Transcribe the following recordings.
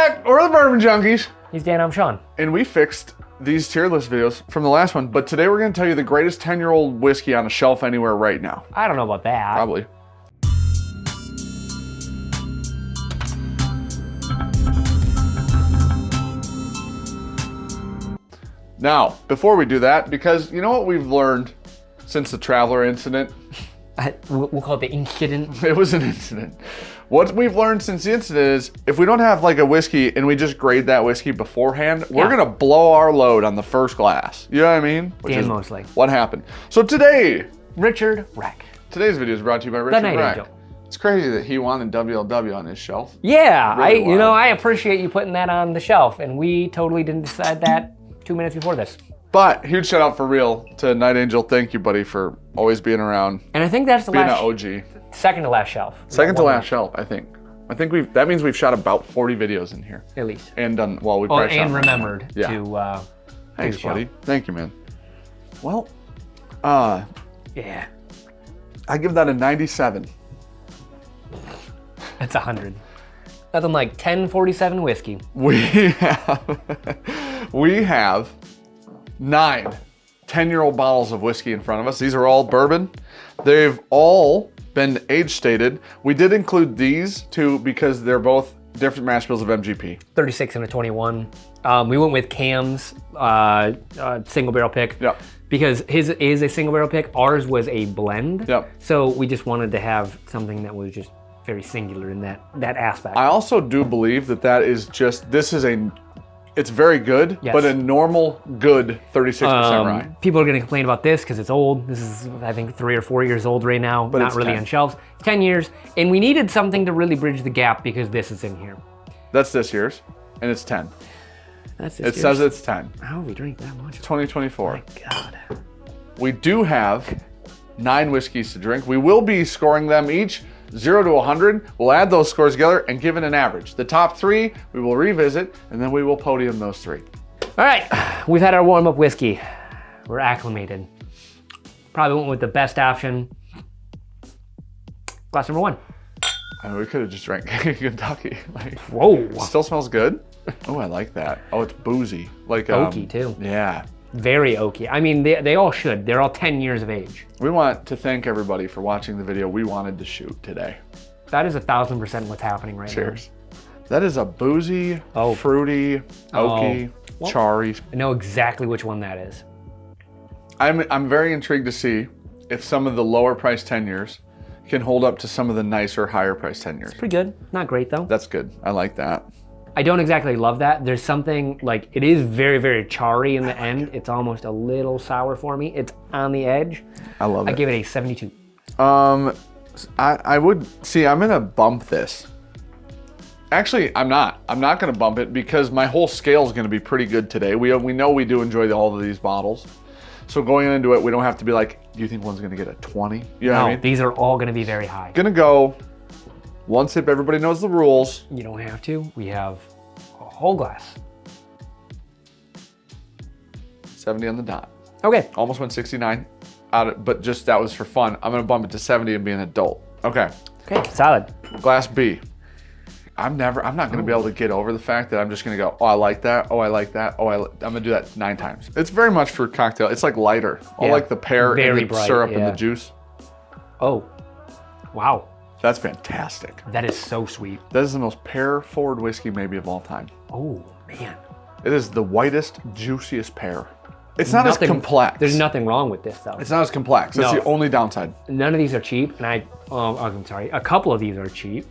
back. We're the Bourbon Junkies. He's Dan, I'm Sean. And we fixed these tier list videos from the last one, but today we're going to tell you the greatest 10-year-old whiskey on a shelf anywhere right now. I don't know about that. Probably. Now, before we do that, because you know what we've learned since the Traveler incident? We'll call it the incident. It was an incident. What we've learned since the incident is if we don't have like a whiskey and we just grade that whiskey beforehand, we're going to blow our load on the first glass. You know what I mean? Dan Mosley. What happened. So today, Richard Reck. Today's video is brought to you by Richard Reck. Angel. It's crazy that he wanted WLW on his shelf. Yeah, Really I appreciate you putting that on the shelf, and we totally didn't decide that 2 minutes before this. But huge shout out for real to Night Angel. Thank you, buddy, for always being around. And I think that's the being last an OG. Second to last shelf. Second to last shelf, I think. I think that means we've shot about 40 videos in here. At least. And done, well, we probably shot and remembered yeah. to Thanks, buddy. Thank you, man. Well, yeah. I give that a 97. That's 100. Nothing like 1047 whiskey. We have 9 10-year-old bottles of whiskey in front of us. These are all bourbon. They've all been age stated. We did include these two because they're both different mash bills of MGP. 36 and a 21. We went with Cam's single barrel pick. Yeah. Because his is a single barrel pick. Ours was a blend. Yep. So we just wanted to have something that was just very singular in that aspect. I also do believe that is just, it's very good, yes. but a normal good 36% rye. People are going to complain about this because it's old. This is, I think, 3 or 4 years old right now. But not really 10. on shelves. 10 years. And we needed something to really bridge the gap because this is in here. That's this year's, and it's 10. That's this It year's. says it's 10. How do we drink that much? 2024. My God. We do have 9 whiskeys to drink. We will be scoring them each 0 to 100. We'll add those scores together and give it an average. The top 3 we will revisit, and then we will podium those 3. All right, we've had our warm-up whiskey. We're acclimated. Probably went with the best option. Glass number 1. I mean, we could have just drank Kentucky. Whoa. It still smells good. Oh, I like that. Oh, it's boozy. Like oaky too. Yeah. Very oaky. I mean, they all should. They're all 10 years of age. We want to thank everybody for watching the video we wanted to shoot today. That is 1,000% what's happening right Cheers. That is a boozy, Oh. fruity, oaky, Well, charry. I know exactly which one that is. I'm very intrigued to see if some of the lower priced 10 years can hold up to some of the nicer, higher priced 10 years. Pretty good. Not great though. That's good. I like that. I don't exactly love that. There's something like, it is very, very charry in the end. It's almost a little sour for me. It's on the edge. I love it. I give it a 72. I would see. I'm gonna bump this. Actually, I'm not. I'm not gonna bump it because my whole scale is gonna be pretty good today. We know we do enjoy all of these bottles, so going into it, we don't have to be like, do you think one's gonna get a 20? You know what I mean? These are all going to be very high. Gonna go one sip. Everybody knows the rules. You don't have to. We have a whole glass. 70 on the dot. Okay. Almost went 69 but just that was for fun. I'm gonna bump it to 70 and be an adult. Okay. Okay. Solid. Glass B. I'm not gonna be able to get over the fact that I'm just gonna go, oh, I like that. Oh, I like that. Oh, I'm gonna do that 9 times. It's very much for cocktail. It's like lighter. I like the pear and the bright, syrup and the juice. Oh. Wow. That's fantastic. That is so sweet. That is the most pear-forward whiskey maybe of all time. Oh, man. It is the whitest, juiciest pear. It's not as complex. There's nothing wrong with this, though. It's not as complex. That's the only downside. None of these are cheap, and I'm sorry, a couple of these are cheap.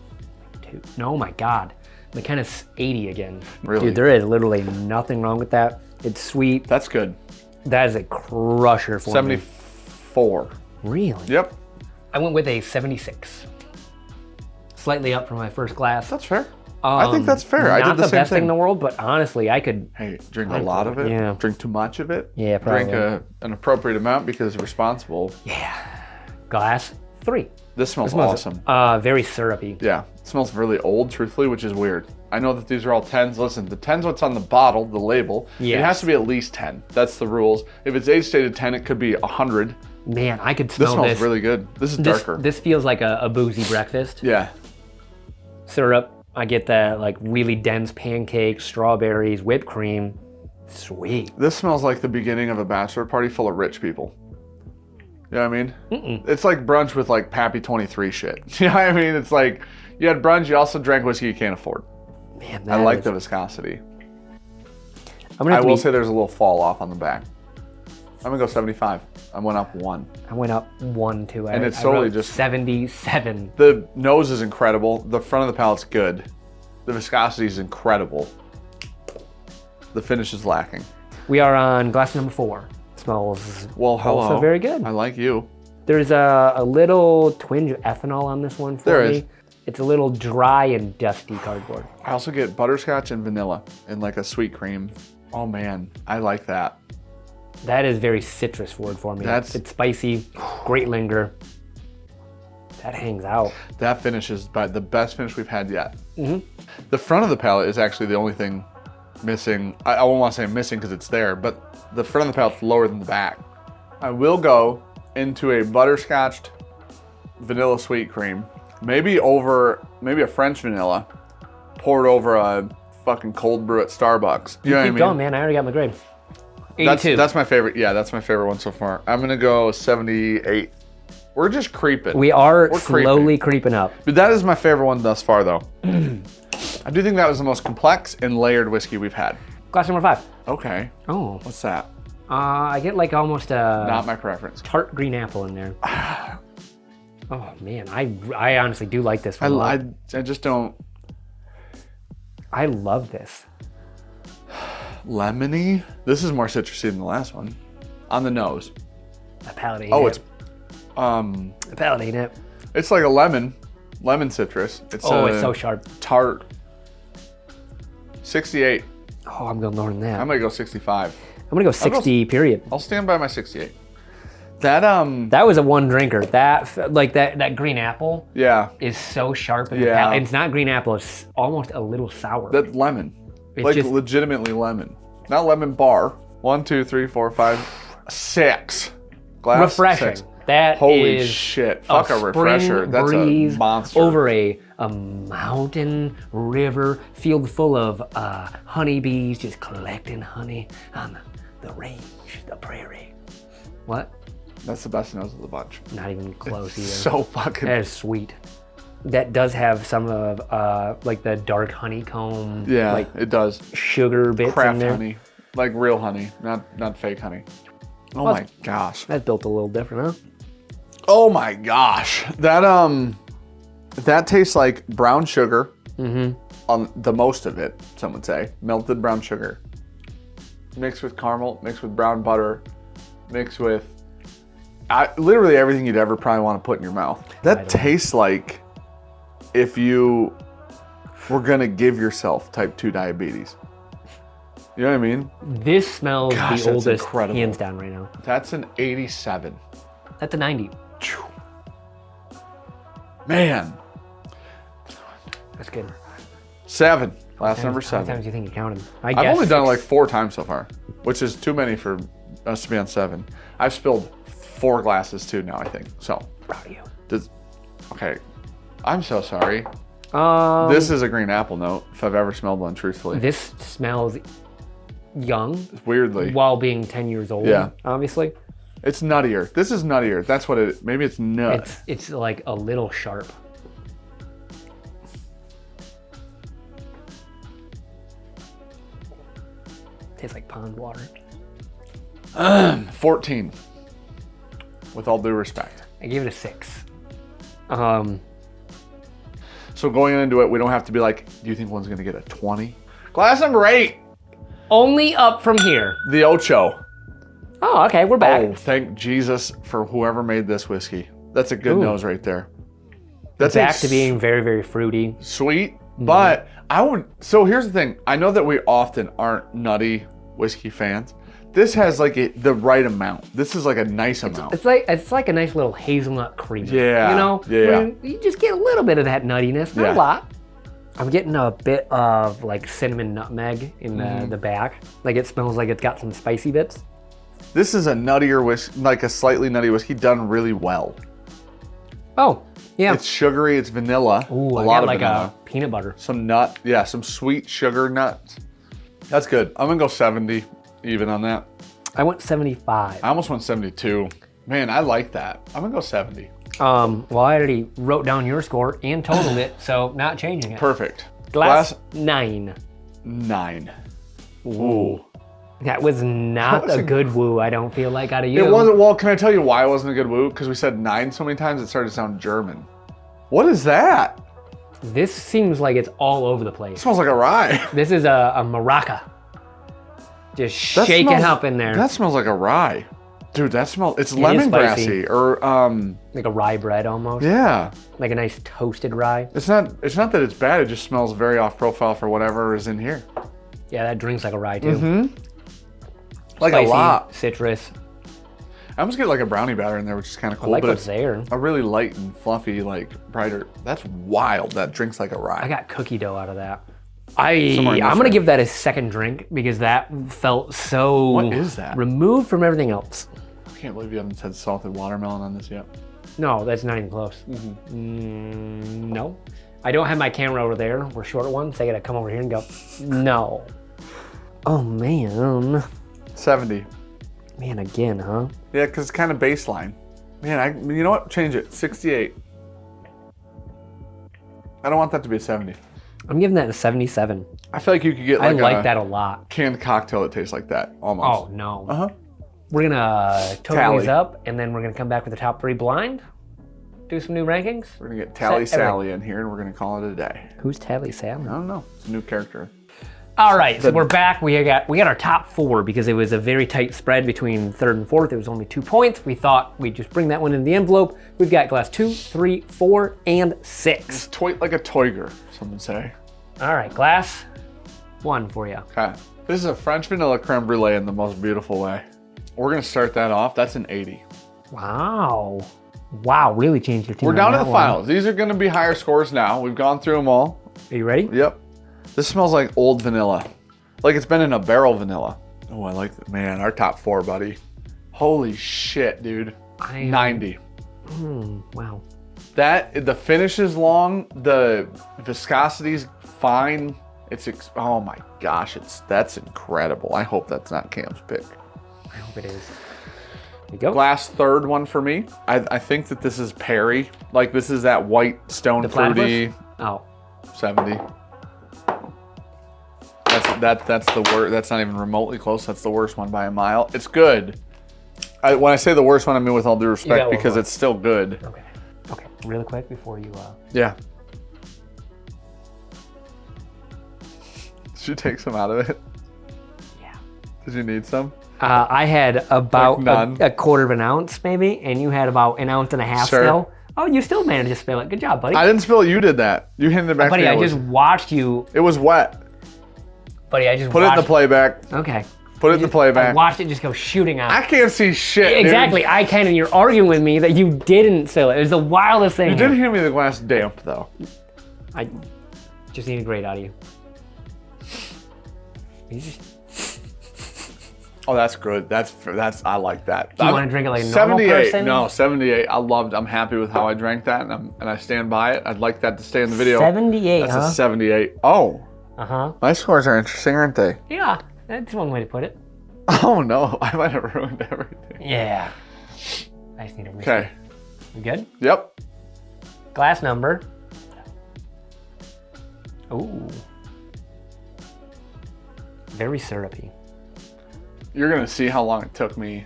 No, my God. McKenna's 80 again. Really? Dude, there is literally nothing wrong with that. It's sweet. That's good. That is a crusher for 74. me. Really? Yep. I went with a 76. Slightly up from my first glass. That's fair. I think that's fair. I did the same best thing thing in the world, but honestly, I could. Hey, drink a lot of it. Yeah. Drink too much of it. Yeah, probably. Drink an appropriate amount because it's responsible. Yeah. Glass 3. This smells awesome. Very syrupy. Yeah, it smells really old, truthfully, which is weird. I know that these are all 10s. Listen, the 10's what's on the bottle, the label. Yes. It has to be at least 10. That's the rules. If it's age stated 10, it could be 100. Man, I could smell This this. smells really good. This is darker. This feels like a boozy breakfast. Yeah. Syrup, I get that like really dense pancakes, strawberries, whipped cream. Sweet. This smells like the beginning of a bachelor party full of rich people. You know what I mean? Mm-mm. It's like brunch with like Pappy 23 shit. You know what I mean? It's like you had brunch, you also drank whiskey you can't afford. Man, I like the viscosity. I will say there's a little fall off on the back. I'm gonna go 75. I went up 1. I went up 1 too. And it's solely just 77. The nose is incredible. The front of the palate's good. The viscosity is incredible. The finish is lacking. We are on glass number 4. Smells also very good. I like you. There's a little twinge of ethanol on this one for me. Is. It's a little dry and dusty cardboard. I also get butterscotch and vanilla and like a sweet cream. Oh man, I like that. That is very citrus forward for me. It's spicy, great linger. That hangs out. That finish is the best finish we've had yet. Mm-hmm. The front of the palate is actually the only thing missing. I won't want to say missing because it's there, but the front of the palate's lower than the back. I will go into a butterscotched vanilla sweet cream, maybe a French vanilla, poured over a fucking cold brew at Starbucks. You know what I mean? Keep going, man. I already got my grade. 82. That's my favorite. Yeah, that's my favorite one so far. I'm gonna go 78. We're just creeping. We're slowly creeping up. But that is my favorite one thus far, though. I do think that was the most complex and layered whiskey we've had. Glass number 5. Okay. Oh. What's that? I get like almost a Not my preference. tart green apple in there. Oh man, I honestly do like this one. I just don't. I love this. Lemony? This is more citrusy than the last one. On the nose. The palate ain't it. The palate ain't it. It's like a lemon citrus. It's so sharp. Tart. 68. Oh, I'm going lower than that. I might go 65. I'm gonna go 60. Period. I'll stand by my 68. That was a one drinker. That green apple. Yeah. Is so sharp in the palate. It's not green apple. It's almost a little sour. That lemon. It's just legitimately lemon. Not lemon bar. 1, 2, 3, 4, 5, 6. Glass. Refreshing. 6. That Holy is shit. Fuck a refresher. That's a monster. Over a mountain river filled full of honeybees just collecting honey on the range, the prairie. What? That's the best nose of the bunch. Not even close either. So fucking. That is sweet. That does have some of like the dark honeycomb. Yeah, like it does. Sugar bits Craft in there. honey, like real honey, not fake honey. Oh my gosh. That's built a little different, huh? Oh my gosh. That tastes like brown sugar. Mm-hmm. On the most of it, some would say. Melted brown sugar. Mixed with caramel, mixed with brown butter, mixed with literally everything you'd ever probably want to put in your mouth. That tastes like if you were gonna give yourself type 2 diabetes. You know what I mean? This smells the oldest, incredible. hands down right now. That's an 87. That's a 90. Man. That's good. 7. Last number 7. How many times do you think you counted? I've only done it like 4 times so far, which is too many for us to be on 7. I've spilled 4 glasses too now, I think. So. Proud of you. Okay. I'm so sorry. This is a green apple note, if I've ever smelled one, truthfully. This smells young. Weirdly. While being 10 years old, obviously. It's nuttier. This is nuttier. That's what it, maybe it's nut. It's like a little sharp. Tastes like pond water. 14. With all due respect. I gave it a 6. So going into it, we don't have to be like, do you think one's gonna get a 20? Glass number 8. Only up from here. The Ocho. Oh, okay, we're back. Oh, thank Jesus for whoever made this whiskey. That's a good nose right there. That's back to being very, very fruity. Sweet, but so here's the thing. I know that we often aren't nutty whiskey fans. This has like the right amount. This is like a nice amount. It's like a nice little hazelnut cream. Yeah. You know? Yeah. You just get a little bit of that nuttiness, not a lot. I'm getting a bit of like cinnamon nutmeg in the back. Like it smells like it's got some spicy bits. This is a nuttier whiskey, like a slightly nutty whiskey done really well. Oh, Yeah. It's sugary, it's vanilla. Ooh, a I lot got of like vanilla. a peanut butter. Some nut, yeah, some sweet sugar nuts. That's good. I'm gonna go 70 even on that. I went 75. I almost went 72. Man, I like that. I'm gonna go 70. Well, I already wrote down your score and totaled it, so not changing it. Perfect. Glass 9. 9. Ooh. That was not That was a good woo, I don't feel like, out of you. It wasn't, well, can I tell you why it wasn't a good woo? Because we said 9 so many times it started to sound German. What is that? This seems like it's all over the It place. smells like a rye. This is a maraca. Just shaking up in there. That smells like a rye. Dude, that smells, it's It is lemongrassy or like a rye bread almost. yeah. Like a nice toasted rye. It's not that it's bad, it just smells very off profile for whatever is in here. Yeah, that drinks like a rye too. Mm-hmm. Like Spicy, a lot. citrus. I almost get like a brownie batter in there, which is kind of cool. I like but what's it's there. a really light and fluffy, like brighter. That's wild. That drinks like a rye. I got cookie dough out of that. Somewhere in I'm this gonna room. give that a second drink because that felt so What is that? removed from everything else. I can't believe you haven't said salted watermelon on this yet. No, that's not even close. No. I don't have my camera over there. We're short one, so I gotta come over here and go, no. Oh man. 70. Man, again, huh? Yeah, because it's kind of baseline. Man, you know what? Change it. 68. I don't want that to be a 70. I'm giving that a 77. I feel like you could get I like, like a that a lot. canned cocktail that tastes like that, Oh, almost. no. Uh-huh. We're gonna total Tally. these up, and then we're gonna come back with the top 3 blind. Do some new rankings. We're going to get Tally Set everything. Sally in here, and we're going to call it a day. Who's Tally Sam? I don't know. It's a new character. All right, so we're back. We got our top 4 because it was a very tight spread between 3rd and 4th. It was only 2 points. We thought we'd just bring that one in the envelope. We've got glass 2, 3, 4, and 6. It's like a toiger, some would say. All right, glass 1 for you. Okay. This is a French vanilla creme brulee in the most beautiful way. We're going to start that off. That's an 80. Wow. Wow, really changed your team. We're down on to that the one. finals. These are going to be higher scores now. We've gone through them all. Are you ready? Yep. This smells like old vanilla. Like it's been in a barrel vanilla. Oh, I like that. Man, our top 4, buddy. Holy shit, dude. 90. Wow. The finish is long. The viscosity's fine. Oh my gosh, that's incredible. I hope that's not Cam's pick. I hope it is. There you go. Glass 3rd one for me. I think that this is Perry. Like this is that white stone The fruity. platypus? Oh. 70. That's the worst. That's not even remotely close. That's the worst one by a mile. It's good. When I say the worst one, I mean with all due got respect one because more. it's still good. Okay. Okay. Really quick before you. Yeah. Did you take some out of it? Yeah. Did you need some? I had about none? a quarter of an ounce, maybe, and you had about an ounce and a half Sure. still. Oh, you still managed to spill it. Good job, buddy. I didn't spill it. You did that. You handed it back Buddy, to me. I just watched you. It was wet. Buddy, I just Put watched. it in the playback. Okay. Put it in the I playback. watched it just go shooting out. I can't see shit. dude. Exactly. I can, and you're arguing with me that you didn't spill it. It was the wildest thing. You did hand me the glass damp though. I just need a grade out of you. You just. Oh, that's good. That's I like that. Do you want to drink it like a normal 78. person? No, 78. I'm happy with how I drank that, and I stand by it. I'd like that to stay in the video. 78, That's huh? a 78. Oh, Uh-huh. my scores are interesting, aren't they? Yeah, that's one way to put it. Oh no, I might have ruined everything. Yeah. I just need a Okay. You good? Yep. Glass number. Ooh. Very syrupy. You're gonna see how long it took me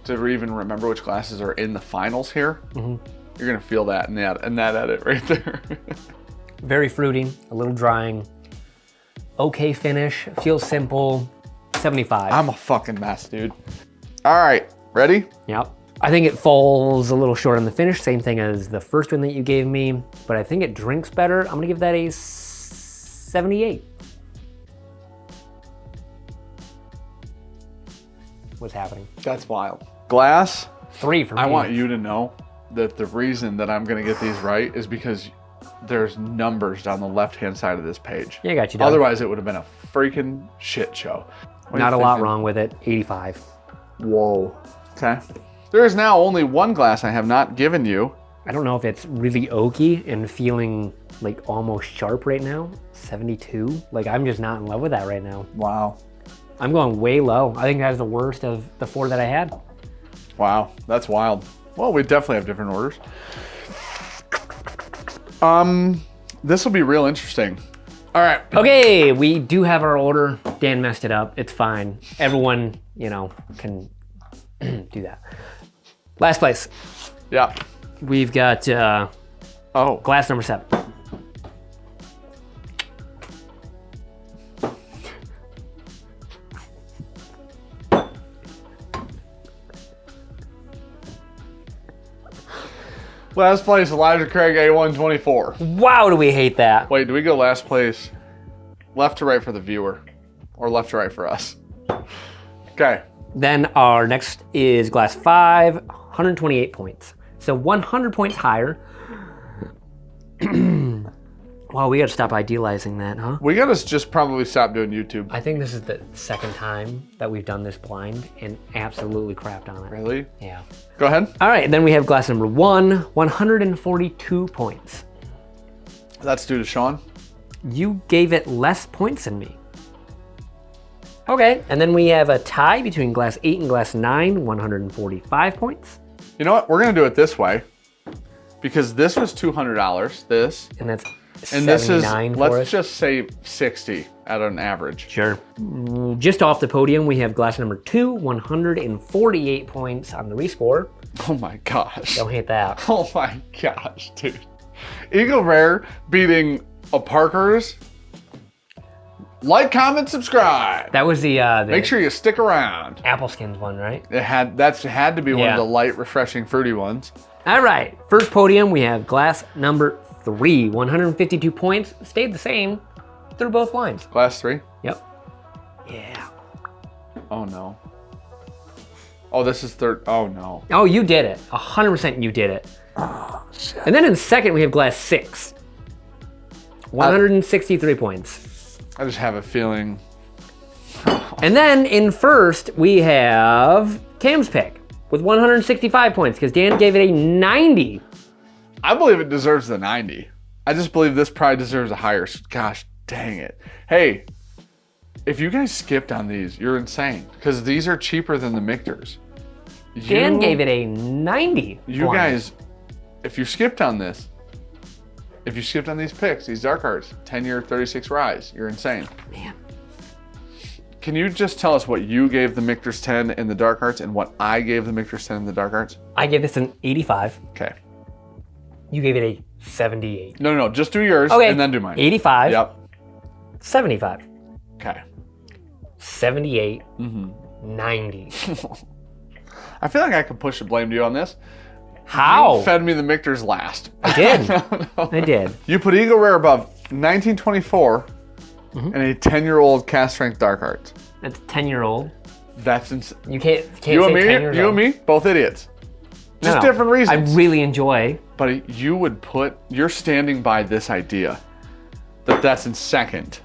to even remember which glasses are in the finals here. Mm-hmm. You're gonna feel that in that edit right there. Very fruity, a little drying. Okay finish, feels simple. 75. I'm a fucking mess, dude. All right, ready? Yep. I think it falls a little short on the finish, same thing as the first one that you gave me, but I think it drinks better. I'm gonna give that a 78. What's happening? That's wild. Glass. 3 for me. I want you to know that the reason that I'm gonna get these right is because there's numbers down the left-hand side of this page. Yeah, I got you, dog. Otherwise, it would have been a freaking shit show. What are Not you a lot thinking? wrong with it. 85. Whoa. Okay. There is now only one glass I have not given you, I don't know if it's really oaky and feeling like almost sharp right now. 72. Like I'm just not in love with that right now. Wow. I'm going way low. I think that is the worst of the 4 that I had. Wow, that's wild. Well, we definitely have different orders. This will be real interesting. All right. Okay, we do have our order. Dan messed it up. It's fine. Everyone, can do that. Last place. Yeah. We've got glass number 7. Last place, Elijah Craig A124. Wow, do we hate that? Wait, do we go last place left to right for the viewer or left to right for us? Okay. Then our next is glass 5, 128 points. So 100 points higher. Wow, we gotta stop idealizing that, huh? We gotta just probably stop doing YouTube. I think this is the second time that we've done this blind and absolutely crapped on it. Really? Yeah. Go ahead. All right, then we have glass number 1, 142 points. That's due to Sean. You gave it less points than me. Okay, and then we have a tie between glass 8 and glass 9, 145 points. You know what? We're gonna do it this way because this was $200. This. And that's And this is, 79 for let's us. just say 60 at an average. Sure. Just off the podium, we have glass number 2, 148 points on the rescore. Oh my gosh. Don't hate that. Oh my gosh, dude. Eagle Rare beating a Parker's. Like, comment, subscribe. That was the Make sure you stick around. apple skins one, right? That's had to be one Yeah. of the light, refreshing, fruity ones. All right, first podium, we have glass number 3, 152 points. Stayed the same through both lines. Glass 3. Yep. Yeah. Oh no. Oh, this is third. Oh no. Oh, you did it. 100% you did it. Oh shit. And then in second, we have glass 6. 163 points. I just have a feeling. And then in first, we have Cam's pick with 165 points because Dan gave it a 90. I believe it deserves the 90. I just believe this probably deserves a higher. Gosh, dang it. Hey, if you guys skipped on these, you're insane because these are cheaper than the Michters. Dan gave it a 90. You guys, if you skipped on this, if you skipped on these picks, these dark arts, 10-year 36 rise, you're insane. Man. Can you just tell us what you gave the Michters 10 in the dark arts and what I gave the Michters 10 in the dark arts? I gave this an 85. Okay. You gave it a 78. No, just do yours Okay. and then do mine. 85. Yep. 75. Okay. 78. 90. I feel like I could push the blame to you on this. How? You fed me the Michters last. I did. No. I did. You put Eagle Rare above 1924 and a 10-year-old cast strength dark arts. That's a 10-year-old. That's insane. You can't You say and me, 10 years you old. and me, both idiots. Just No. different reasons. I really enjoy. But you're standing by this idea that's in second.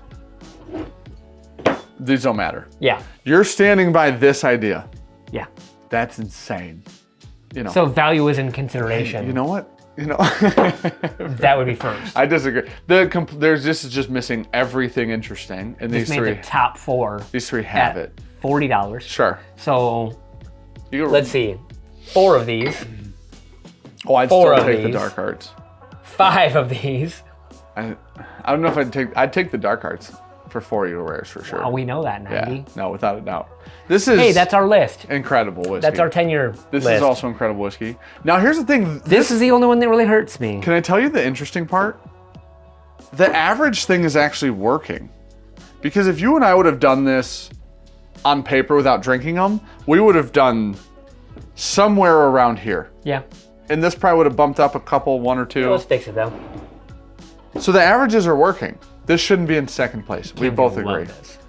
These don't matter. Yeah. You're standing by this idea. Yeah. That's insane. You know. So value is in consideration. You know what? That would be first. I disagree. This is just missing everything interesting, and This these made three. the top 4 These three have at it. $40. Sure. So You go, let's see. 4 of these. Oh, I'd 4 still of take the these. dark arts. 5 of these. I don't know if I'd take the dark arts for 4 Eagle Rares for sure. Oh, we know that, 90. Yeah, no, without a doubt. This is Hey, that's our list. incredible whiskey. That's our 10-year This list. is also incredible whiskey. Now, here's the thing. This is the only one that really hurts me. Can I tell you the interesting part? The average thing is actually working. Because if you and I would have done this on paper without drinking them, we would have done somewhere around here. Yeah. And this probably would have bumped up a couple, 1 or 2. Let's fix it, though. So the averages are working. This shouldn't be in second place. We both Love agree. this.